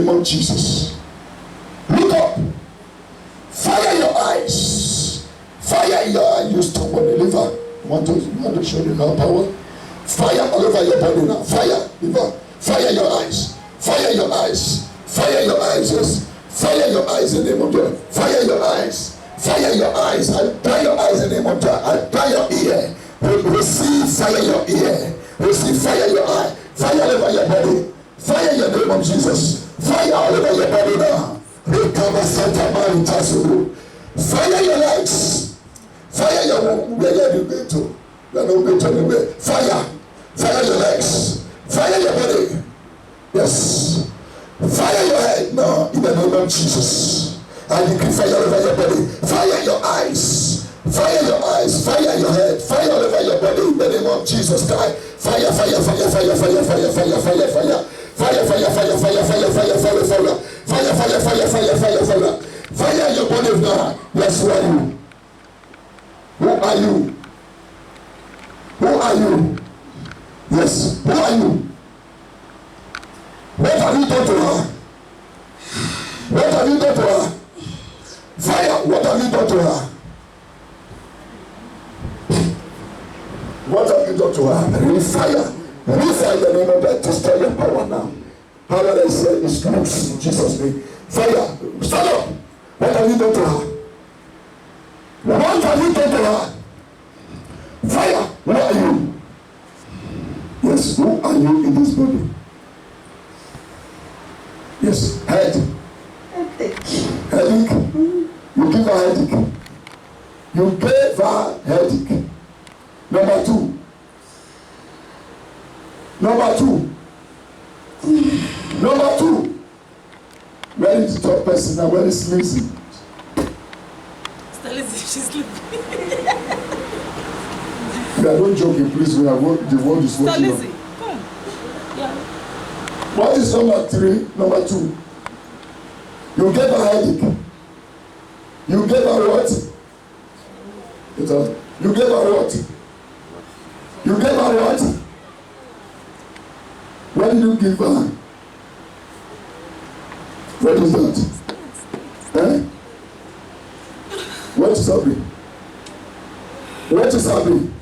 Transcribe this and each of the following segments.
of Jesus. Look up. Fire your eyes. Fire in your eyes. You stop on the liver. Want to show you now power? Fire all over your body now. Fire, liver. Fire your eyes. Fire your eyes. Fire your eyes. Yes. Fire your eyes in the name of God. Fire your eyes. Fire your eyes. I dry your eyes in the name of God. I dry your ear. Receive fire your ear. Receive fire your eye. Fire all over your body. Fire in the name of Jesus. Fire all over your body now. Recover Santa Marita. Fire your legs. Fire your where you go to. You don't go to anywhere. Fire. Fire your legs. Fire your body. Yes. Fire your head now in the name of Jesus. I decree fire over your body. Fire your eyes. Fire your eyes. Fire your head. Fire all over your body in the name of Jesus Christ. Fire, fire, fire, fire, fire, fire, fire, fire, fire. Fire, fire, fire, fire, fire, fire, fire, fire. Fire, fire, fire, fire, fire, fire. Fire your body now. Yes, who are you? Who are you? Who are you? Yes, who are you? What have you done to her? What have you done to her? Fire, what have you done to her? What have you done to her? Refire. Refire the name of that. Destroy your power now. Power that is loose in Jesus' name. Fire. Stand up. What have you done to her? What have you done to her? Fire. Who are you? Yes, who are you in this body? Yes, head. Headache. You give her headache. You gave her headache. Number two. Number two. Number two. Where is the top person now? Where is Lizzie? She's sleeping. We are not joking, please. We are the world is watching. Lizzie, come. Yeah. What is number three? Number two. You gave her headache. You gave her what? You gave her what? You gave her what? What did you give her? What is that? Eh? What is happening? What is happening?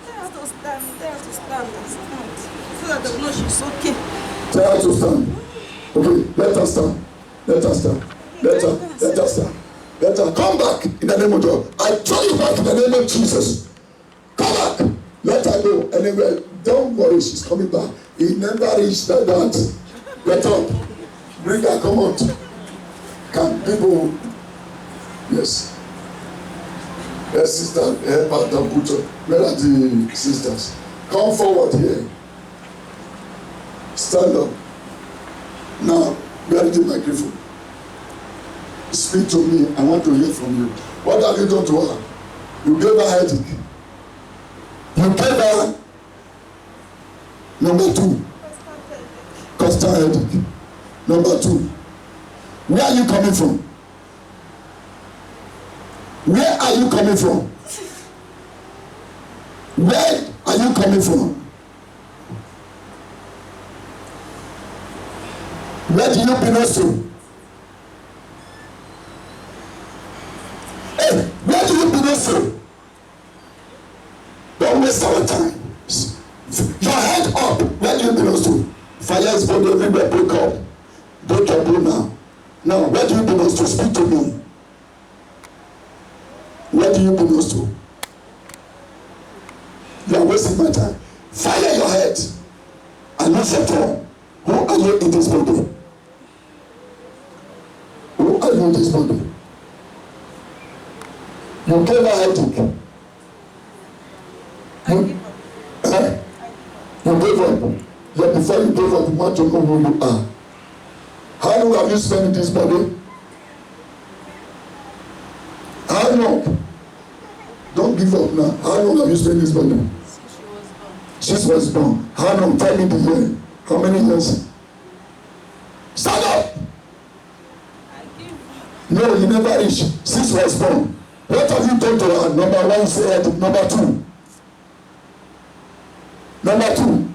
They have to stand. So that they will know she's okay. Tell her to stand. Okay, let her stand. Let her stand. Let her stand. Let her come back in the name of God. I draw you back in the name of Jesus. Come back. Let her go anywhere. Don't worry, she's coming back. He never reached that. Get up. Bring her, come out. Can people. Yes. Yes, sister, help her down, put her. Where are the sisters? Come forward here. Stand up. Now, where is the microphone? Speak to me. I want to hear from you. What have you done to her? You gave her headache. You gave her number two. Constant headache. Number two. Where are you coming from? Where are you coming from? Where are you coming from? Where do you belong to? Hey, where do you belong to? Don't waste our time. Your head up. Where do you belong to? Fire is burning everywhere. Break up. Break your bone now. Now, where do you belong to? Speak to me. Where do you belong to? You are wasting my time. Fire your head. And not at all. Who are you in this body? Who are you in this body? You gave her headache. You gave up. Yet before you gave up, you want to know who you are. How long have you spent in this body? How long? Don't give up now. How long have you spent in this body? Since she was born. How long? Tell me the year. How many years? Stand up! No, you never reach. Since she was born. What have you done to her? Number one, say it. Number two. Number two.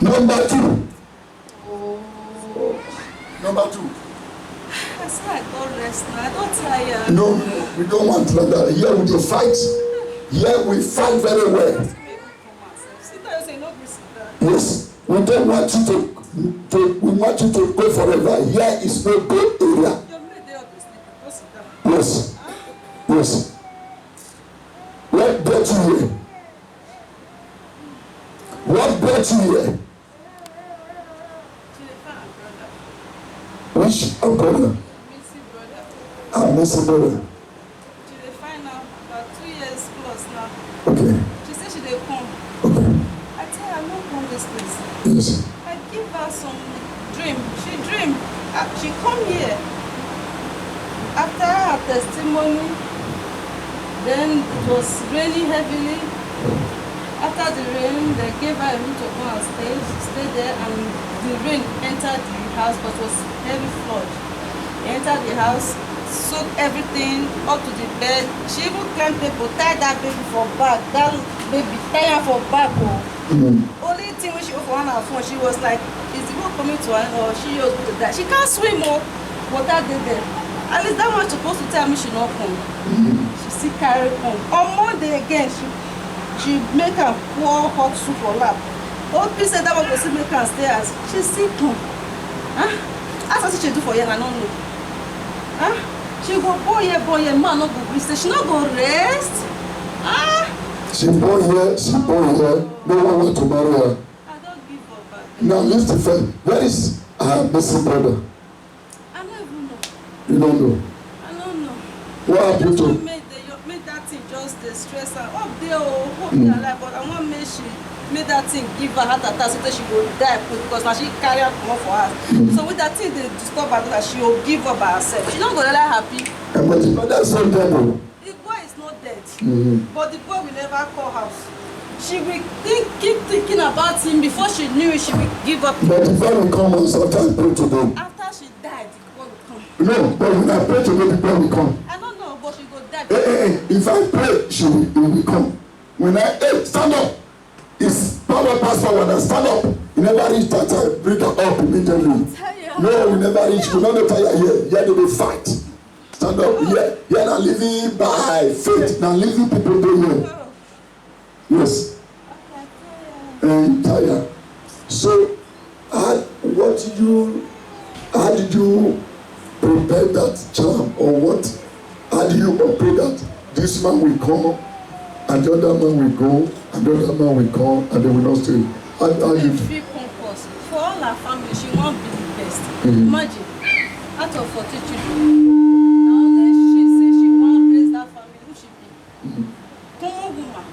Number 2. Number 2. I said I don't rest now. I don't tire. No, we don't want that. Here we dey fight. Here we fight very well. Yes, we don't want you to we want you to go forever. Here is no good area. Yes. Yes. What brought you here? What brought you here? Which umbrella? I'm missing brother. She dey find out about 2 years plus now. Okay. She said she dey come. Okay. I tell her I no come this place. Yes. I give her some dream. She dream. She come here. After her testimony, then it was raining heavily. After the rain, they gave her a room to go and stay. She stayed there, and the rain entered the house, but it was heavy flood. It entered the house, soaked everything up to the bed. She even climbed people, tied that baby for back. That baby, tie her for back. Only thing when she opened her phone, she was like, is the world coming to her or she was going to die? She can't swim more. Water did there. At least that one supposed to tell me she not come. She still carry home. On Monday again, she make her pour hot soup for lap. Old people said that one go still make her stay as she still come. Ask her what she do for you, I don't know. She go boy here, man no go gree stay. She no go rest. She born here. No one want to marry her. I don't give up. Now listen first. Where is her missing brother? I don't even know. You don't know. I don't know. What happened to? Make that thing just the stress her. Hope they alive, but I want make she make that thing give her heart attack so that she will die because now she carry her come for her. So with that thing they disturb her that she will give up by herself. She not gonna let happy. And but the brother is not dead. The boy is not dead, but the boy will never call house. She will keep thinking about him before she knew it, she will give up. But the boy will come and sometimes pray to them. After she died, the boy will come. No, but when I pray to them, the boy will come. I don't know, but she go die. If I pray, he will come. When I stand up, it's power pass forward and stand up. You never reach that time, bring her up immediately. No, we never reach. We not tire here. Here they will fight. Stand up. Here now living by faith. Now living people don't know. Yes. And tire. So, how did you prepare that charm, or what? How do you pray that this man will come and the other man will go and the other man will come and they will not stay? How you do? For all her family, she won't be the best. Imagine, out of 40 children, now only she say she won't raise that family. Who she be? Common woman.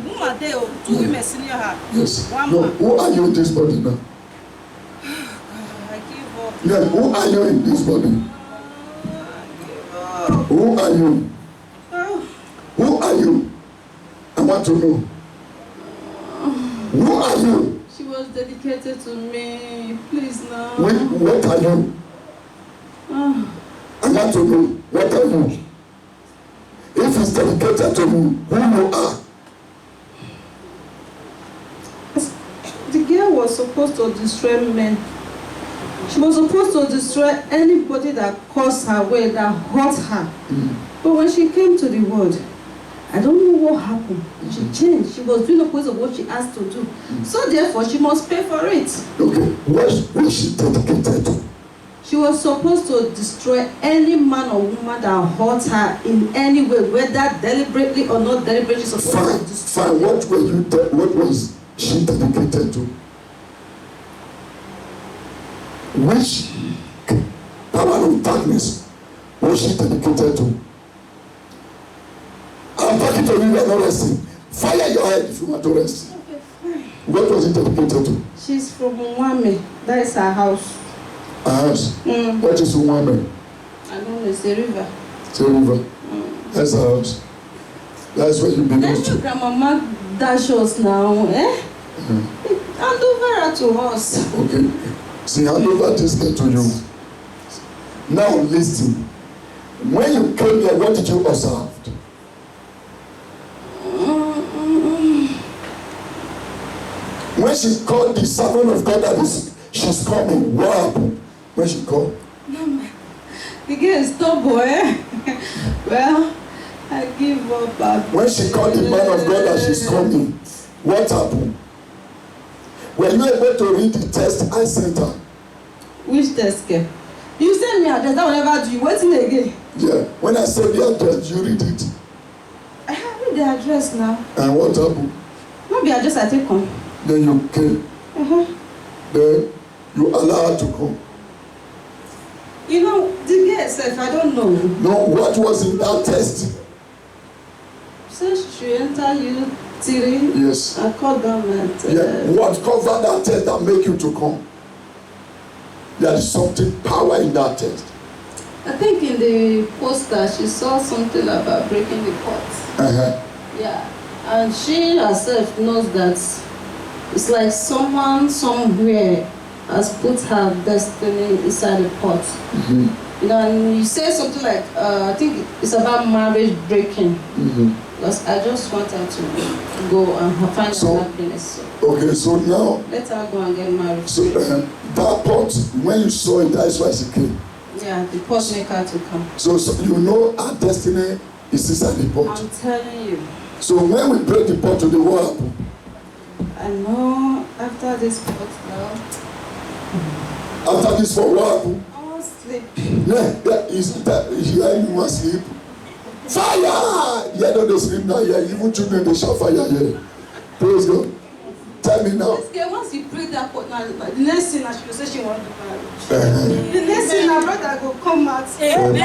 Woman there, 2 women senior her. Yes. One No, man. who are you in this body now? I give up. Yeah, who are you in this body? Who are you? Who are you? I want to know. Who are you? She was dedicated to me. Please now. What are you? I want to know. What are you? If it's dedicated to me, who you are? The girl was supposed to destroy men. She was supposed to destroy anybody that crossed her way, that hurt her. But when she came to the world, I don't know what happened. She changed. She was doing opposite of what she asked to do. So therefore, she must pay for it. Okay, what was she dedicated to? She was supposed to destroy any man or woman that hurt her in any way, whether deliberately or not deliberately. Fine. What was she dedicated to? Which power of darkness was she dedicated to? I'm talking to you, you are not resting. Fire your head if you want to rest. Okay, fine. What was it dedicated to? She's from Mwame. That is her house. A house. What is Umwame? I don't know, it's a river. It's a river. That's a house. That's where you belong Let to. your grandmama dash us now, eh? Hand over her to us. Okay. See, hand over this girl to you. Now listen. When you came here, what did you observe? When When she called the servant of God that she's coming, what happened? When she called? No, the girl is stubborn, eh? Well, I give up. When she called the man of God that she's coming, what happened? Were you able to read the text I sent her? Which text, girl? You send me address, that will never do you. Waiting again. Yeah, when I sent the address, you read it. I have read the address now. And what happened? Not the address I take home. Then you came. Then you allow her to come. You know, the girl herself, I don't know. No, what was in that text? So she enter U3. Yes. I called them and... Yeah. What covered that text that make you to come? There is something power in that text. I think in the poster she saw something about breaking the pot. Yeah. And she herself knows that it's like someone somewhere has put her destiny inside the pot. You know, and you say something like, I think it's about marriage breaking. Because I just want her to go and find her happiness. Okay, so now... Let her go and get married. So that pot, when you saw it, that's why she came. Yeah, the pot make her to come. So you know our destiny is inside the pot. I'm telling you. So when we break the pot to the what happen? I know after this pot now. After this pot, what happen? I won't sleep. Yeah, here you must sleep. Fire! Yeah, no, they sleep now. Yeah, even children they shout fire. Yeah, praise God. Tell me now. This girl, once you break that pot now, the next thing she will say she wants to marry. The next thing her brother will come out. Amen.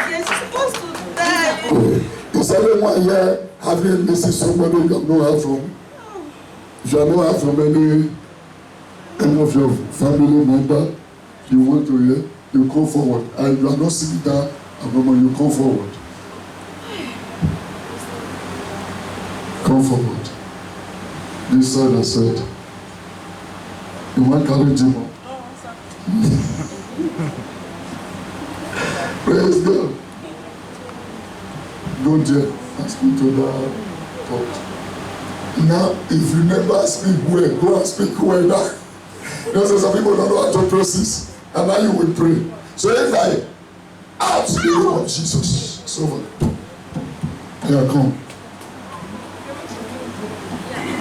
She's supposed to die. Is anyone here having listened to somebody you have not heard from? If you have not heard from any of your family member, you want to hear, you come forward. And you are not sitting down, you come forward. Come forward. This side I said, you want to carry demon. Praise God. Go there and speak to that pot. Now, if you never speak well, go and speak well now. You know, some people don't know how to process, and now you will pray. So if I out the name of Jesus, it's over. Here, come.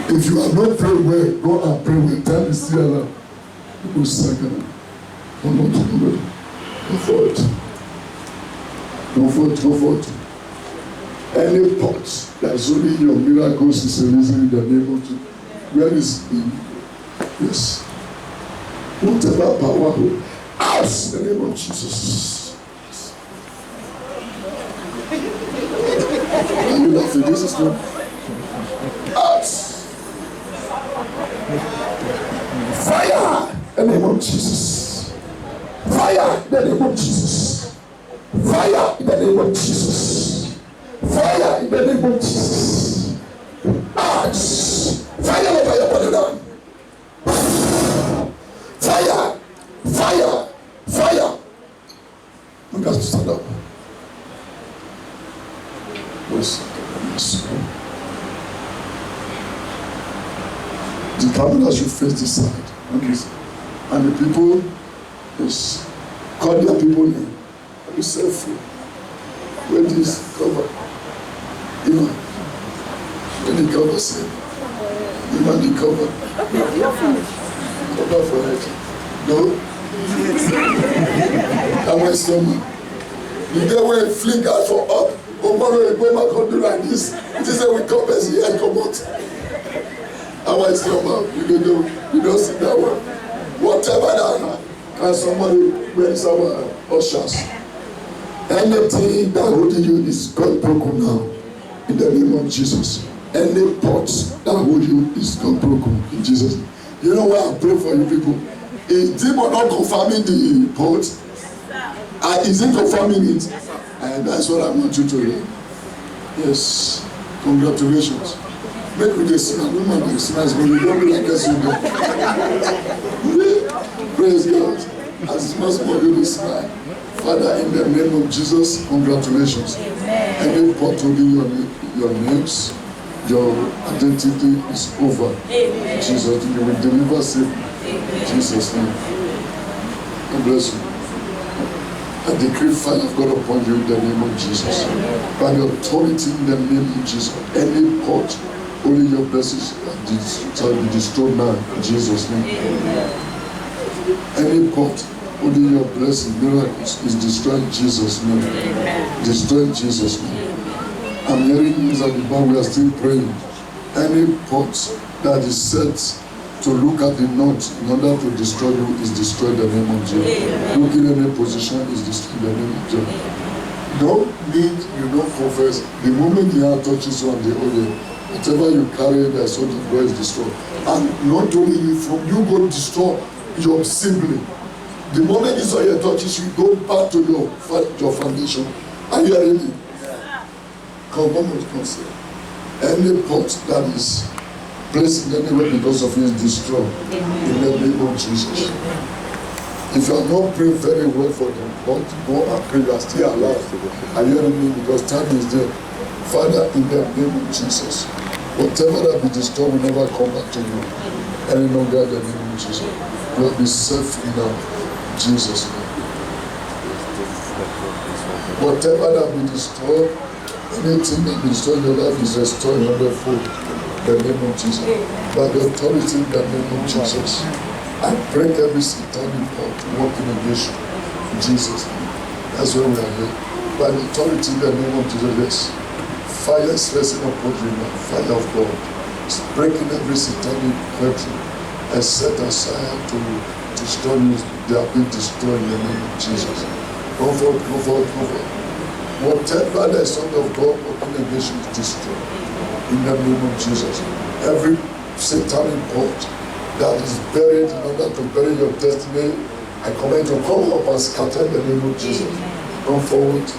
If you have not prayed well, go and pray well. Time is still alive. Go second. Come on, go forward. Go forward, go forward. Any pot that is only your miracles is a reason in the name of Jesus. Where is he? Yes. Whatever power, out in the name of Jesus. Are you laughing? This is not. Out. Fire in the name of Jesus. Fire in the name of Jesus. Fire in the name of Jesus. Fire in the name of Jesus. Fire over your body now. Fire. Fire. Fire. You got to stand up. The camera should face this side. Okay. And the people, yes, call their people name. Be self-free. Where this cover? Even when the cover say, even the cover. Cover for it. No? And my stomach. You get where it fling out for up. Tomorrow you go back and do like this. It is a we come as here and come out. And my stomach. You don't see that one. Whatever that can somebody bring someone ushers. Anything that holding you is God broken now. In the name of Jesus. Any pot that hold you is God broken. In Jesus. You know why I pray for you people? Is demon not confirming the pot? Is it confirming it? And that's what I want you to learn. Yes. Congratulations. Make with the sinner. Woman like sinners, but you don't be like us you do. Praise God. As much more you this man. Father, in the name of Jesus, congratulations. Any pot holding your names, Your identity is over. Amen. Jesus, you will deliver safely. Amen. Jesus' name. God bless you. I decree fire of God upon you in the name of Jesus. By the authority in the name of Jesus. Any pot, only your blessings shall be destroyed now in Jesus' name. Any pot, only your blessing, miracles is destroyed in Jesus' name. Destroyed in Jesus' name. I'm hearing this at the bar, we are still praying. Any pot that is set to look at the north in order to destroy you is destroyed in the name of Jesus. Looking in any position is destroyed in the name of Jesus. Don't need, you don't confess. The moment the hand touches you on the oil, whatever you carry, the sword of God is destroyed. And not only you, from you go destroy your sibling. The moment this oil touches you, go back to your foundation. Are you hearing me? Come on, any pot that is placed in anywhere because of you is destroyed in the name of Jesus. If you are not praying very well for them, don't go and pray, you are still alive. Are you hearing me? Because time is there. Father, in the name of Jesus, whatever that be destroyed will never come back to you any longer in the name of Jesus. You will be safe now, Jesus' name. Whatever that be destroyed, anything that be destroyed in your life is restored in 100-fold. The name of Jesus. By the authority in the name of Jesus, I break every satanic pot working against you. In Jesus' name. That's where we are here. By the authority in the name of Jesus, fire is resting upon you now. Fire of God. It's breaking every satanic curtain and set aside to destroy you. They are being destroyed in the name of Jesus. Go forward, go forward, go forward. Whatever the Son of God working against you is destroyed. In the name of Jesus. Every satanic pot that is buried in order to bury your destiny, I command you to come up and scatter in the name of Jesus. Come forward.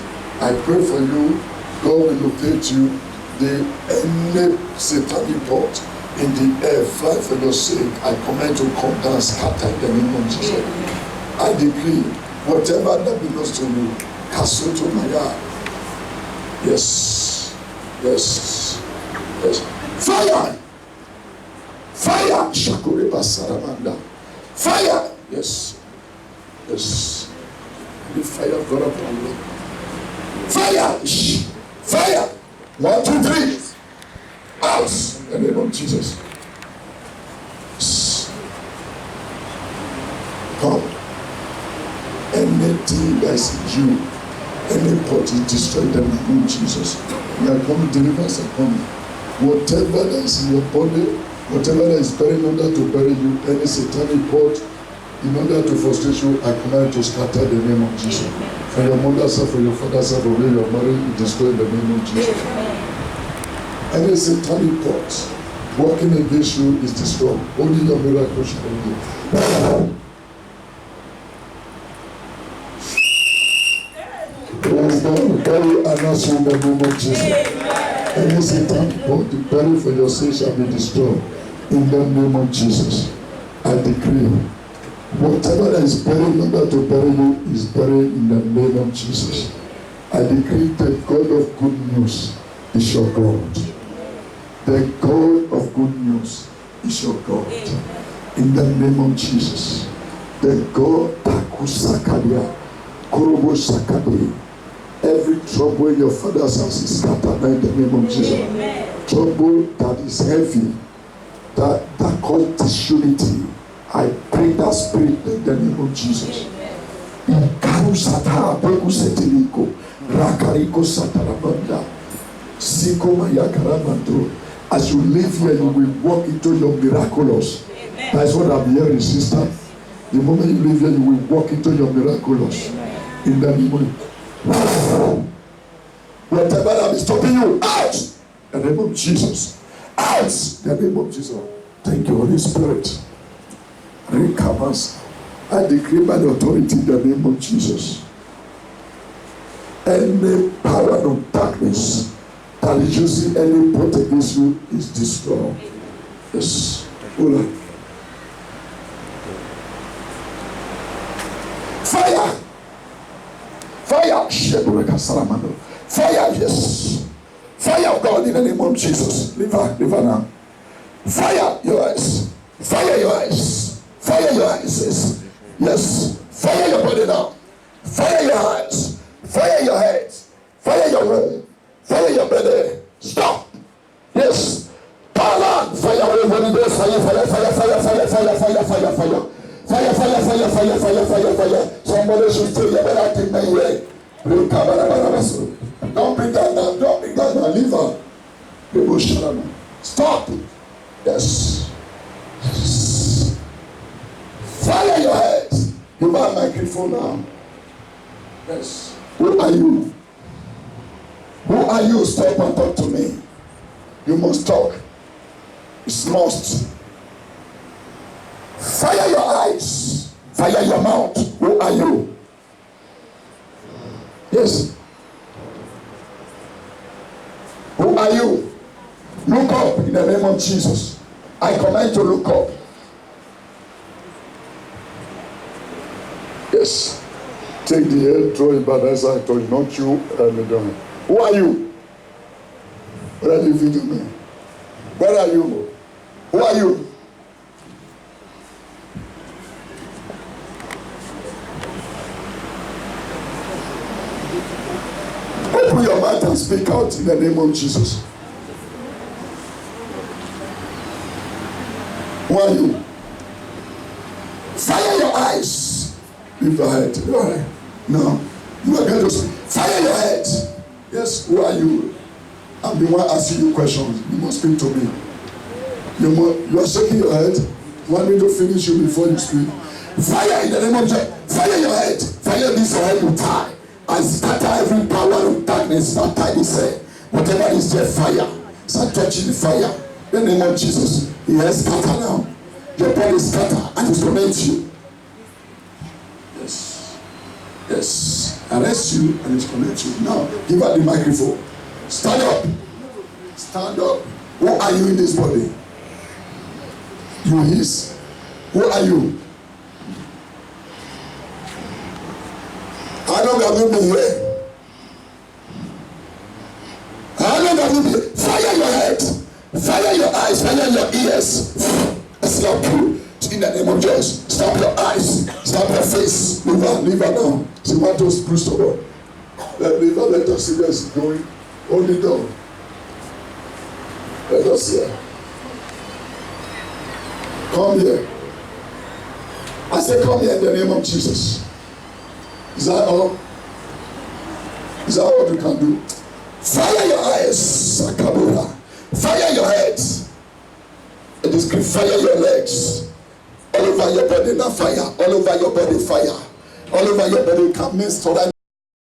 I pray for you. God will locate you. Any satanic pot in the air fly for your sake. I command you to come down and scatter in the name of Jesus. I decree whatever that belongs to you, cast it to my God. Yes. Yes. Yes. Fire! Fire! Shakureba Saramanda. Fire! Yes. Yes. The fire of God upon me. Fire! Fire! 1, 2, 3. Out! In the name of Jesus. Yes. Come. Anything that is in you, any pot is destroyed in the name of Jesus. We are coming, deliverance are coming. Whatever that is in your body, whatever that is buried in order to bury you, any satanic pot, in order to frustrate you, I command to scatter in the name of Jesus. For your mother's sake, for your father's sake, for where you are married, you destroy in the name of Jesus. Any satanic pot working against you is destroyed. Only your miracle shall be. Carry an answer in the name of Jesus. Any satanic pot buried for your sake shall be destroyed in the name of Jesus. I decree whatever that is buried in order to bury you is buried in the name of Jesus. I decree the God of good news is your God. The God of good news is your God. In the name of Jesus. The God Takusakadia, Korobo Sakadi. Every trouble in your father's house is scattered in the name of Jesus. Amen. Trouble that is heavy, that causes disunity, I break that spirit in the name of Jesus. As you live here, you will walk into your miraculous. Amen. That's what I'm hearing, sister. The moment you live here, you will walk into your miraculous. Amen. In the name of whatever that is stopping you, out! In the name of Jesus. Out! In the name of Jesus. Thank you, Holy Spirit. Recommence. I decree by the authority in the name of Jesus. Any power of darkness that is using any pot against you is destroyed. Yes. Hold on. Fire! Fire! Fire, yes. Fire of God in the name of Jesus. Leave her now. Fire your eyes. Fire your eyes. Fire your eyes. Yes. Fire your body now. Fire your hands. Fire your heads. Fire your womb. Fire your belly. Stop. Yes. Power. Fire over the day. Fire. Fire. Somebody should tell you about that in my way. Don't bring that down. Don't bring that down. Leave her. Stop. Yes. Fire your head. You have a microphone now. Yes. Who are you? Who are you? Stop and talk to me. You must talk. It's must. Fire your eyes. Fire your mouth. Who are you? Yes. Who are you? Look up in the name of Jesus. I command you to look up. Yes. Take the head, throw it back. That's how I told you, not you. Who are you? What are you feeding me? Where are you? Who are you? Open your mouth and speak out in the name of Jesus. Who are you? Fire your eyes. Lift your head. All right. Now, you are going to fire your head. Yes, who are you? I'm the one asking you questions. You must speak to me. You are shaking your head. You want me to finish you before you speak? Fire in the name of Jesus. Fire your head. Fire this your head, you tie. I scatter every power of darkness. Start tie this head. Whatever is there, fire. Start touching the fire. In the name of Jesus. He has scatter now. Your body is scatter and it's torment you. Yes. Yes. Arrest you and it's connect you. Now, give her the microphone. Stand up. Stand up. Who are you in this body? You is. Who are you? How long have you been here? How long have you been here? Fire your head. Fire your eyes. Fire your ears. Stop you. In the name of Jesus. Stop your eyes. Stop your face. Leave her now. She wants to push the ball. Leave her. Let us see where she's going. Hold it down. Let us see her. Come here. I say come here in the name of Jesus. Is that all? Is that all you can do? Fire your eyes, Sakabura. Fire your head. It is good. Fire your legs. All over your body, not fire. All over your body, fire. All over your body, come in so that